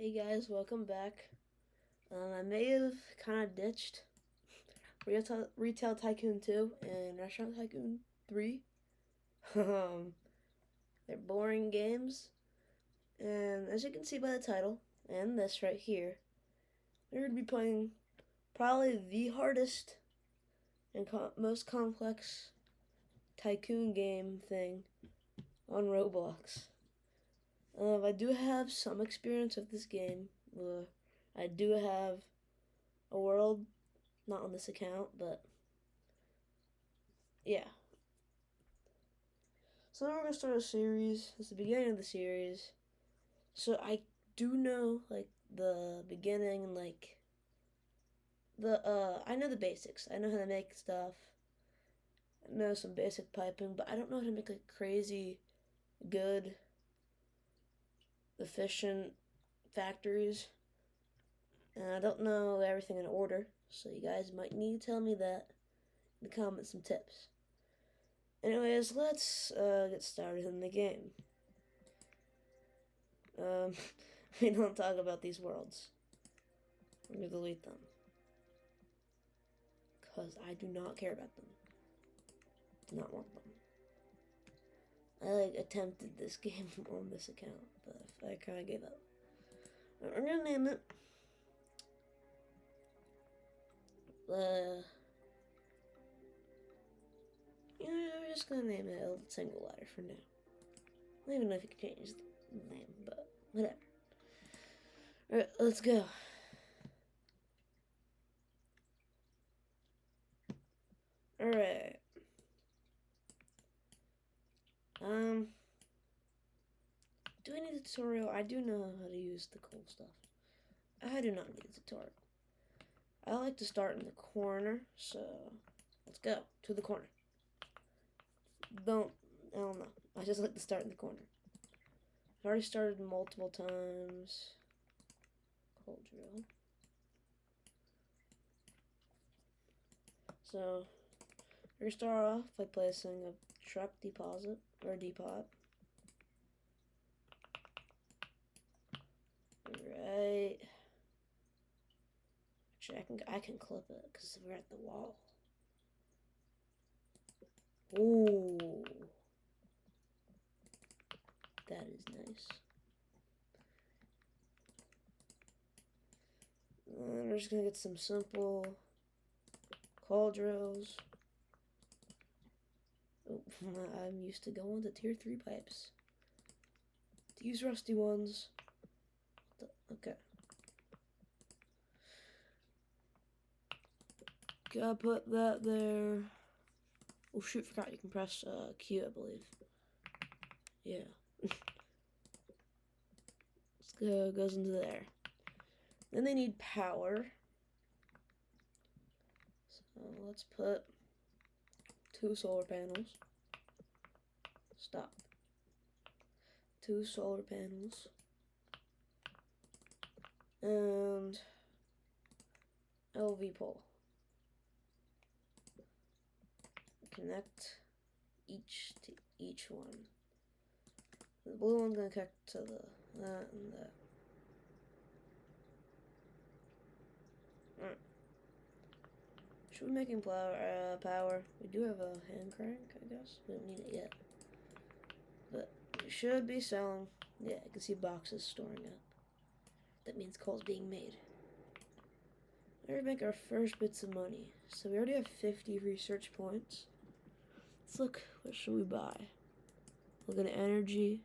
Hey guys, welcome back. I may have kind of ditched Retail Tycoon 2 and Restaurant Tycoon 3. um, they're boring games, and as you can see by the title and this right here, we're going to be playing probably the hardest and most complex tycoon game thing on Roblox. I do have some experience with this game. I do have a world, not on this account, but yeah. So then we're gonna start a series. It's the beginning of the series. So I do know like the beginning and like the I know the basics. I know how to make stuff. I know some basic piping, but I don't know how to make like crazy good efficient factories. And I don't know everything in order. So you guys might need to tell me that in the comments some tips. Anyways, let's get started in the game. Um, we don't talk about these worlds. I'm gonna delete them. Because I do not care about them. Do not want them. I attempted this game on this account, but I kind of gave up. I'm gonna name it. We're just gonna name it a single letter for now. I don't even know if you can change the name, but whatever. Alright, let's go. Alright. Do I need a tutorial? I do know how to use the cool stuff. I do not need a tutorial. I like to start in the corner, so let's go to the corner. I don't know. I just like to start in the corner. I've already started multiple times. Cold drill. So, we're gonna start off by placing a truck deposit, or depot. Right. Actually, I can clip it, because we're at the wall. Ooh. That is nice. And we're just gonna get some simple coal drills. Oh, I'm used to going to tier 3 pipes. These rusty ones. Okay. Gotta put that there. Oh shoot, forgot you can press Q, I believe. Yeah. Let's go, goes into there. Then they need power. So let's put 2 solar panels. Stop. 2 solar panels. And LV pole. Connect each to each one. The blue one's gonna connect to that and that. Alright. Should we be making power? We do have a hand crank, I guess. We don't need it yet. But we should be selling. Yeah, I can see boxes storing up. That means coal's being made. We already make our first bits of money. So we already have 50 research points. Let's look, what should we buy? Look at energy.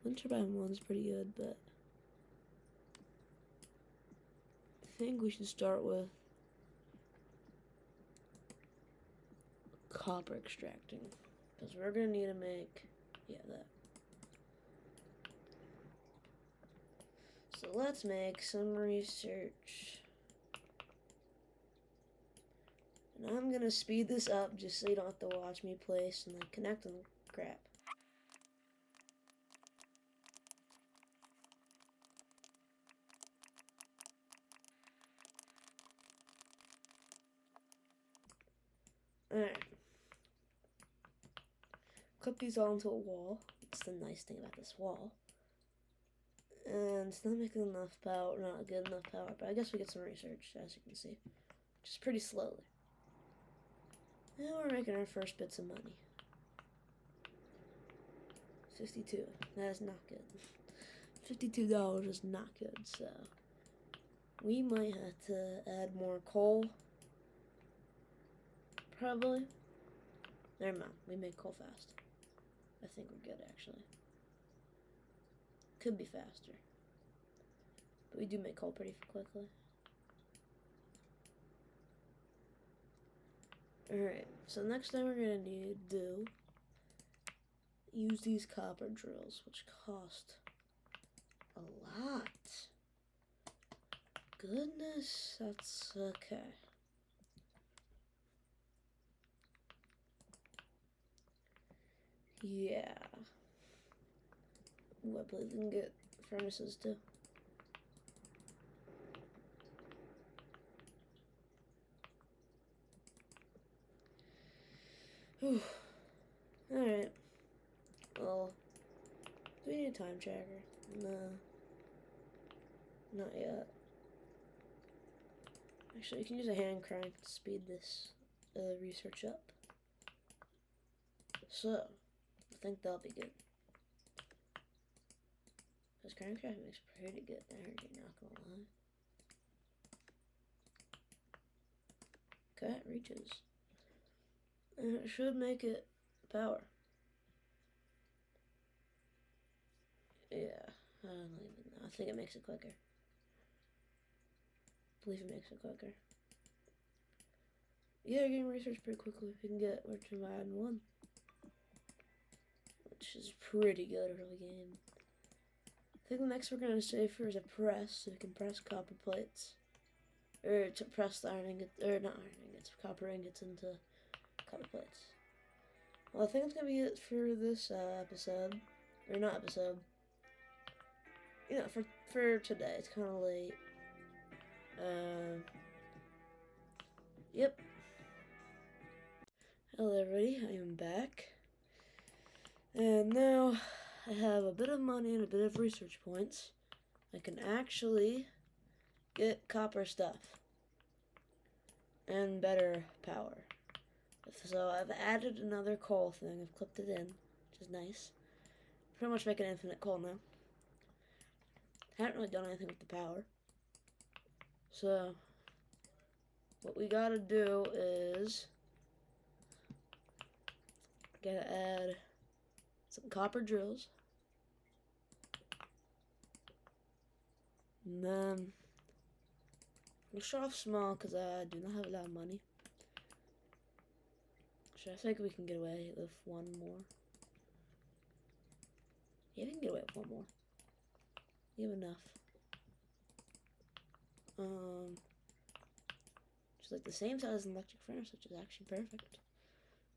Wind turbine one's pretty good, but I think we should start with copper extracting. Because we're gonna need to make, yeah, that. So let's make some research. And I'm gonna speed this up just so you don't have to watch me place and like connect and crap. Alright. Clip these all into a wall. That's the nice thing about this wall. And it's not making enough power, not good enough power, but I guess we get some research, as you can see. Just pretty slowly. And we're making our first bits of money. 62. That is not good. $52 is not good, so we might have to add more coal. Probably. Never mind. We made coal fast. I think we're good, actually. Could be faster. But we do make coal pretty quickly. Alright, so next thing we're going to need to do, use these copper drills, which cost a lot. Goodness, that's okay. Yeah. Ooh, I believe we can get furnaces too. Whew. Alright. Well, do we need a time tracker? No. Not yet. Actually, you can use a hand crank to speed this research up. So, I think that'll be good. Because crank makes pretty good energy, not gonna lie. Okay, it reaches. And it should make it power. Yeah, I don't even know. I think it makes it quicker. I believe it makes it quicker. Yeah, getting research pretty quickly. We can get, we're to add 1. Which is pretty good early game. I think the next we're going to save for is a press, so we can press copper plates. Or to press the iron ingots, or not iron ingots, copper ingots into copper plates. Well, I think it's going to be it for this episode. Or not episode. You know, for today. It's kind of late. Yep. Hello everybody, I am back. And now I have a bit of money and a bit of research points. I can actually get copper stuff. And better power. So I've added another coal thing. I've clipped it in, which is nice. Pretty much making infinite coal now. Haven't really done anything with the power. So what we gotta do is gotta add some copper drills. And then we'll start off small because I do not have a lot of money. So I think we can get away with 1 more. Yeah, we can get away with 1 more. We have enough. Just like the same size as an electric furnace, which is actually perfect.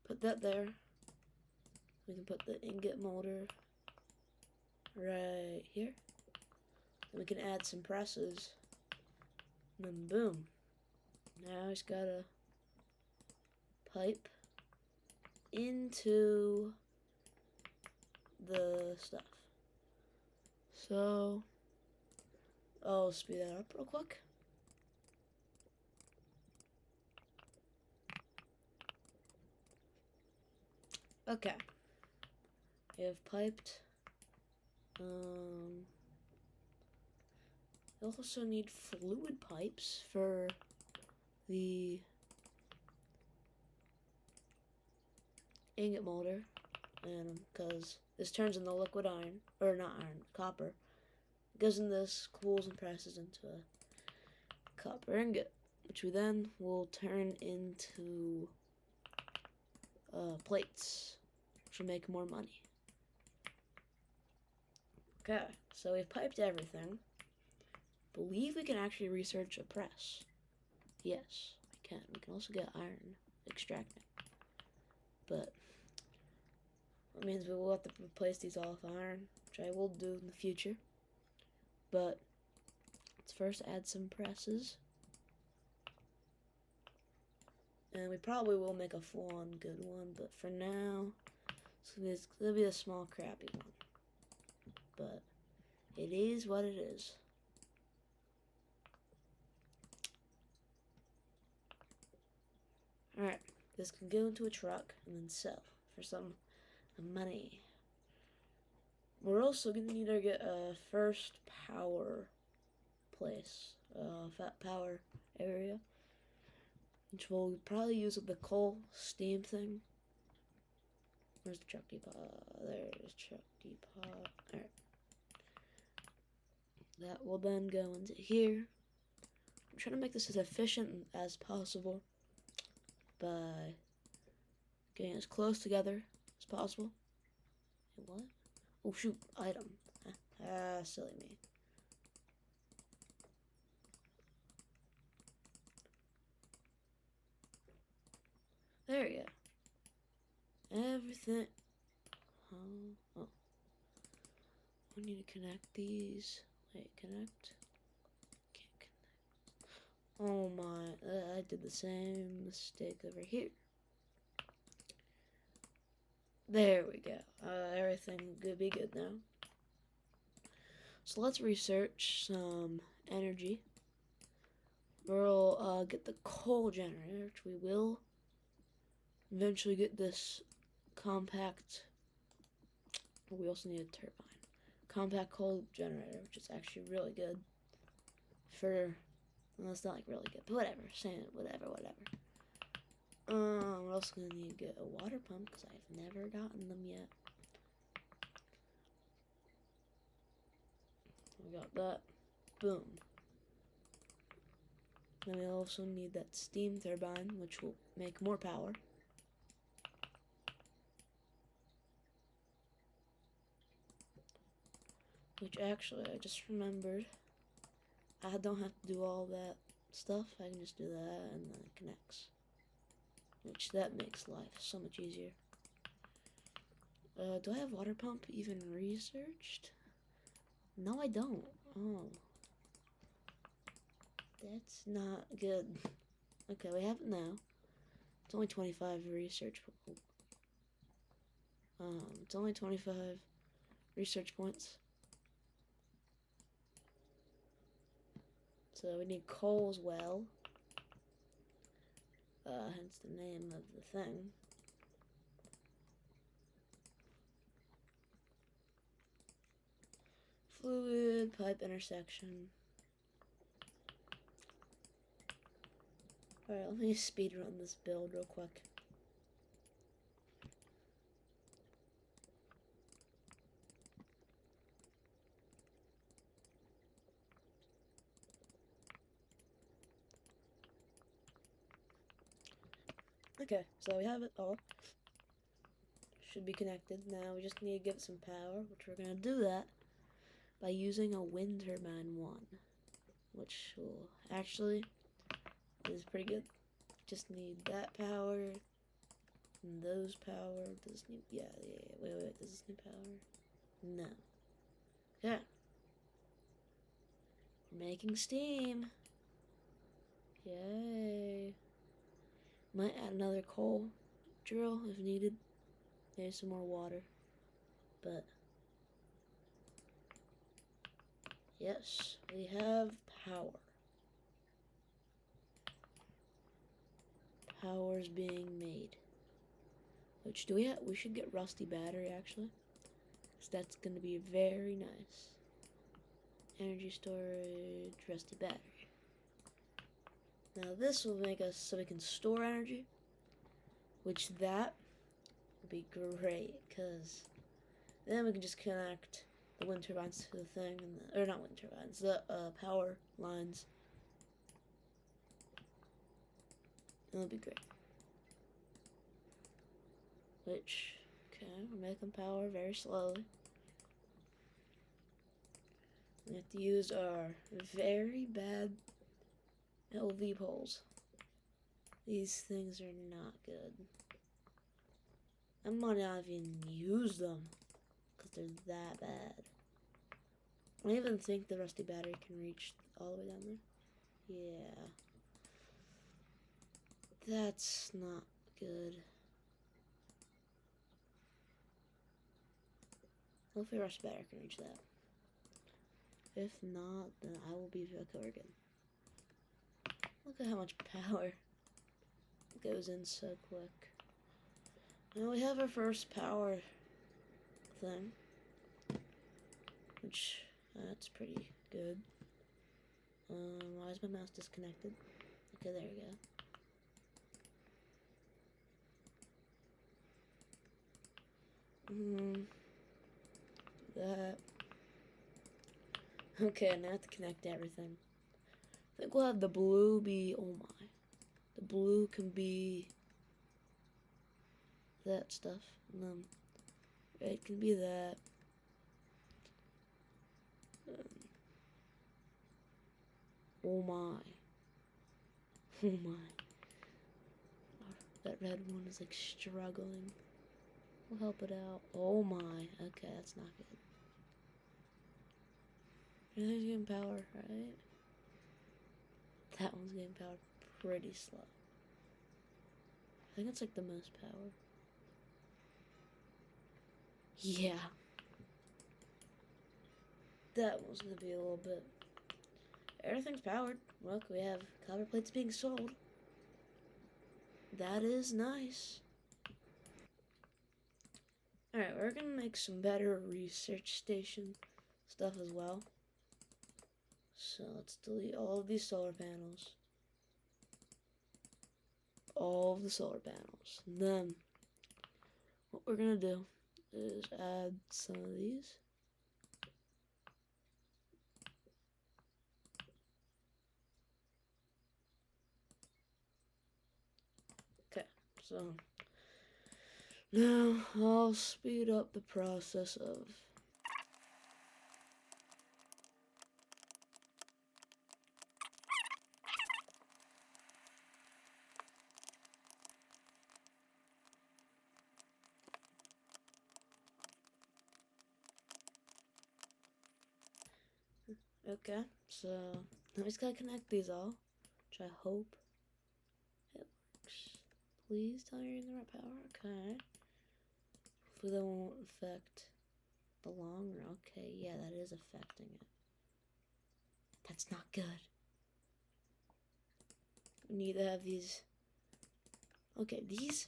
Put that there. We can put the ingot molder right here. Then we can add some presses. And then boom. Now it's got a pipe into the stuff. So I'll speed that up real quick. Okay. We have piped. We also need fluid pipes for the ingot molder, and because this turns into liquid iron, or not iron, copper. It goes in this, cools and presses into a copper ingot, which we then will turn into plates, which will make more money. Okay, so we've piped everything. Believe we can actually research a press. Yes, we can. We can also get iron extracting. But that means we will have to replace these all with iron, which I will do in the future. But let's first add some presses. And we probably will make a full-on good one, but for now, it's gonna be a small, crappy one. But It is what it is. Alright, this can go into a truck and then sell for some money. We're also going to need to get a first power place, power area, which we'll probably use with the coal steam thing. Where's the truck depot? There's truck depot. Alright. That will then go into here. I'm trying to make this as efficient as possible by getting as close together as possible. What? Oh shoot, item. Silly me. There we go. Everything. Oh. We need to connect these. Wait, connect? Can't connect. Oh my, I did the same mistake over here. There we go. Everything could be good now. So let's research some energy. We'll get the coal generator, which we will eventually get this compact. We also need a turbine. Compact coal generator, which is actually really good for, well, it's not like really good, but whatever, saying it, whatever. We're also gonna need to get a water pump because I've never gotten them yet. We got that. Boom. Then we also need that steam turbine, which will make more power. Which actually, I just remembered, I don't have to do all that stuff. I can just do that and then it connects. Which, that makes life so much easier. Do I have water pump even researched? No, I don't. Oh. That's not good. Okay, we have it now. It's only 25 research. It's only 25 research points. So we need coal as well. Hence the name of the thing. Fluid pipe intersection. Alright, let me speed run this build real quick. Okay, so we have it all. Should be connected. Now we just need to give it some power, which we're going to do that by using a wind turbine 1. Which will actually is pretty good. Just need that power and those power. Does this need, yeah. Wait, does this need power? No. Okay. We're making steam. Yay. Might add another coal drill if needed. Maybe some more water. But yes, we have power. Power's being made. Which do we have? We should get rusty battery actually. Because that's going to be very nice. Energy storage, rusty battery. Now this will make us so we can store energy. Which that will be great. Because then we can just connect the wind turbines to the thing. And or not wind turbines, the power lines. It'll be great. Which, okay, we're making power very slowly. We have to use our very bad LV poles. These things are not good. I might not even use them because they're that bad. I don't even think the rusty battery can reach all the way down there. Yeah. That's not good. Hopefully rusty battery can reach that. If not, then I will be Vico again. Look at how much power goes in so quick. Now we have our first power thing, which that's pretty good. Why is my mouse disconnected? Okay, there we go. That. Okay, now I have to connect everything. I think we'll have the blue be, oh my. The blue can be that stuff. And then red can be that. Oh my. Oh my. That red one is like struggling. We'll help it out. Oh my. Okay, that's not good. Everything's getting power, right? That one's getting power pretty slow. I think it's like the most power. Yeah. That one's gonna be a little bit. Everything's powered. Look, we have copper plates being sold. That is nice. Alright, we're gonna make some better research station stuff as well. So let's delete all of these solar panels. All of the solar panels. And then what we're gonna do is add some of these. Okay, so now I'll speed up the process of okay, so now we just gotta connect these all, which I hope it works. Please tell me you're in the right power. Okay. Hopefully that won't affect the long run. Okay, yeah, that is affecting it. That's not good. We need to have these. Okay, these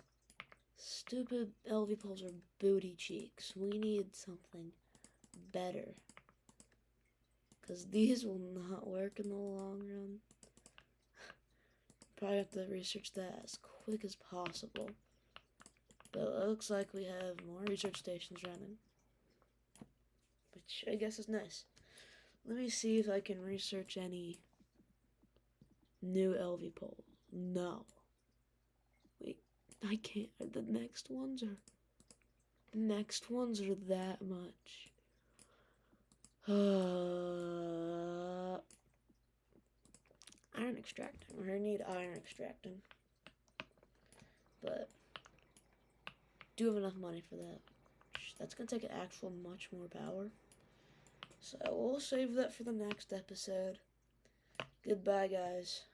stupid LV poles are booty cheeks. We need something better. Because these will not work in the long run. Probably have to research that as quick as possible. But it looks like we have more research stations running, which I guess is nice. Let me see if I can research any new LV poles. No. Wait, I can't. The next ones are that much. Iron extracting. We're gonna need iron extracting. But do have enough money for that. That's gonna take an actual much more power. So we'll save that for the next episode. Goodbye, guys.